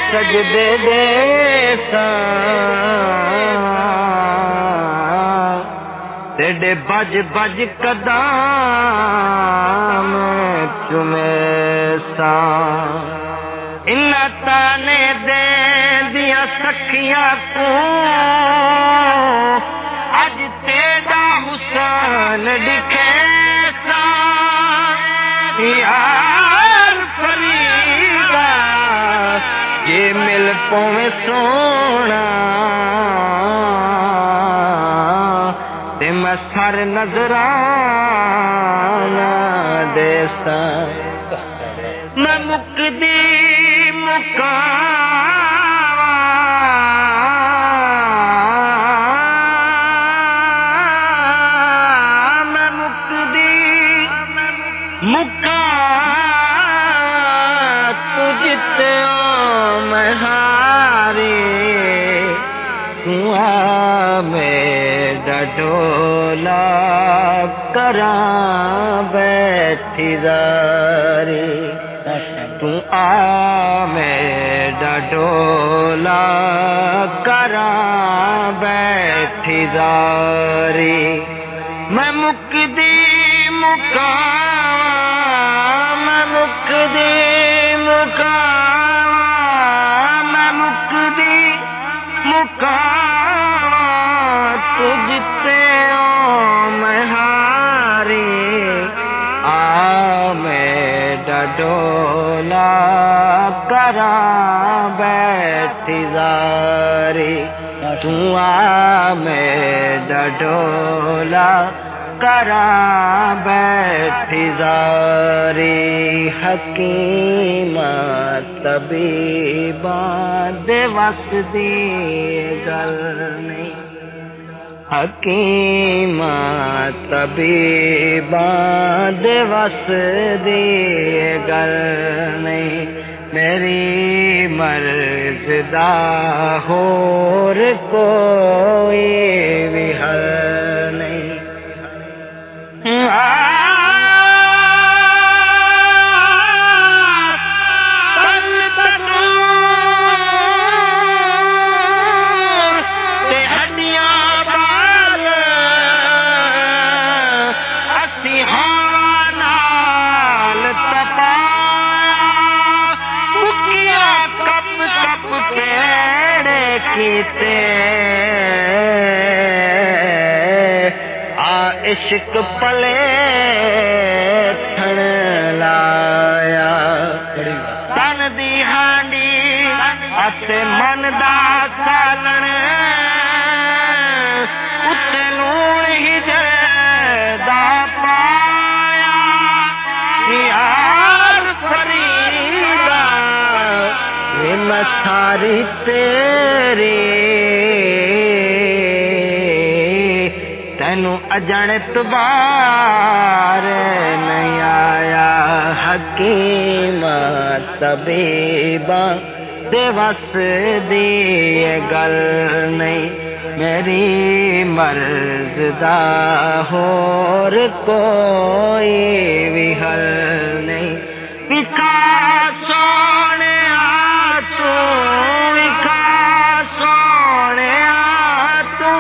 सजदे देसा तेरे बज बज कदम चुमे सा इन्ना ताने दे दिया सखियां को अज तेरा हुसन दिखे सा यार फरीदा ये मिल पवे सोना ते मैं सर नजराना देसा मैं मुकदी मुकावा मैं मुकदी तुझते मैं हारे तू मेरा ढोला करा बैठी जारी तू मेरा ढोला करा बैठी जारी मैं मुकदी मुकावा मैं मुकदी मुकावा मैं मुकदी मुकावा तुझते मैं हारी मेरा ढोला करा बैठी जारी तू मेरा ढोला करा बैठी जारी हकीमा तबीबा दे वस दी गल नहीं हकीमा तबीबा दे वस दी गल नहीं मेरी मर्ज दा होर कोई भी हल नहीं इश्क पले थण लाया तन दी हांडी अते मन दा सालण उत्ते लूण ही जदा पाया यार फरीदा ये मैं सारी तेरी तेनू अजण तुबार नहीं आया हकीमा तबीबा दे वस दी गल नहीं मेरी मर्ज दा होर कोई भी हल नहीं विखा सोने तू विखा सोने तू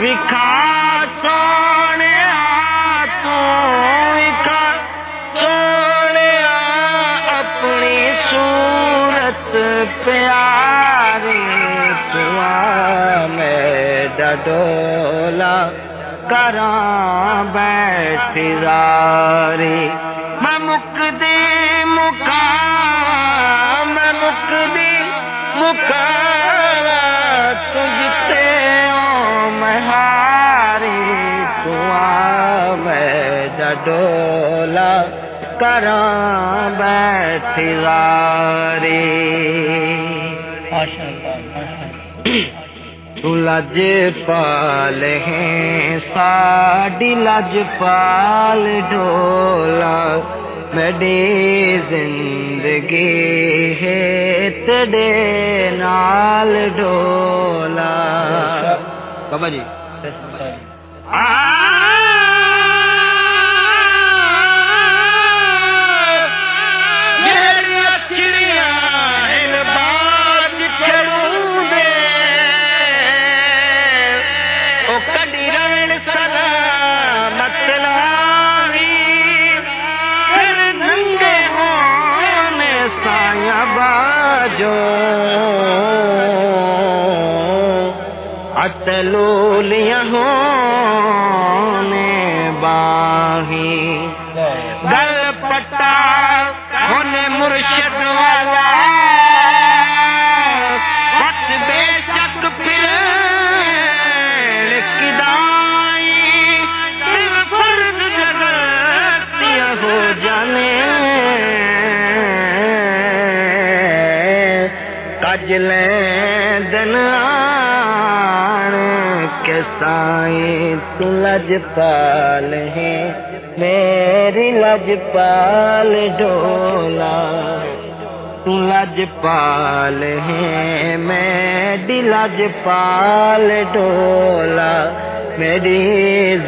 विखा सोने तू विखा सोने अपनी सूरत प्यारी तू मेरा डोला करां बैठी ज़ारी मैं मुकदी मुका मैं मुकदी मुका तुझते ओ मैं हारी तू आ मैं डोला करां बैठी ज़ारी तू लजपाल है साड़ी लजपाल ढोला मेरी जिंदगी है तेरे नाल ढोला बाबा जी अतलूलियाँ होने बाही गल पट्टा होने मुर्शिद वाला वक्त बेशक फिर किदाई दिल फर्ज जगतिया हो जाने कजले दिन के साईं तू लजपाल है मेरी लजपाल ढोला तू लजपाल है मेरी लजपाल ढोला मेरी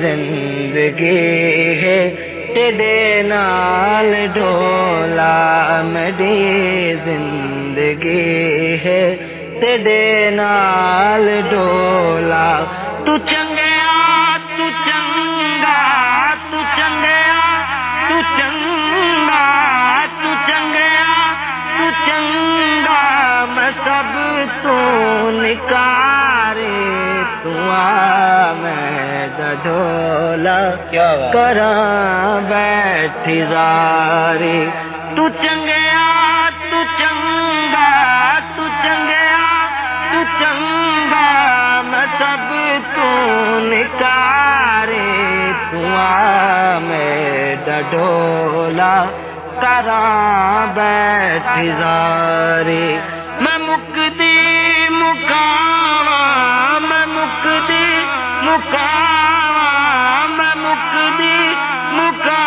जिंदगी है तेरे नाल ढोला मेरी जिंदगी है तेरे नाल ढोला तू चंगया तू चंगा तू चंगया तू चंगा तू चंगया तू चंगा मैं सब तू निकारे तू आ मैं ढोला करां बैठी ज़ारी तू चंगया तू चंगा तू चंगया तू चंगा मैं सब तू निकारे तू आ मैं ढोला करां बैठी ज़ारी मैं मुकदी मुकावा मैं मुकदी मुकावा मैं मुकदी मुका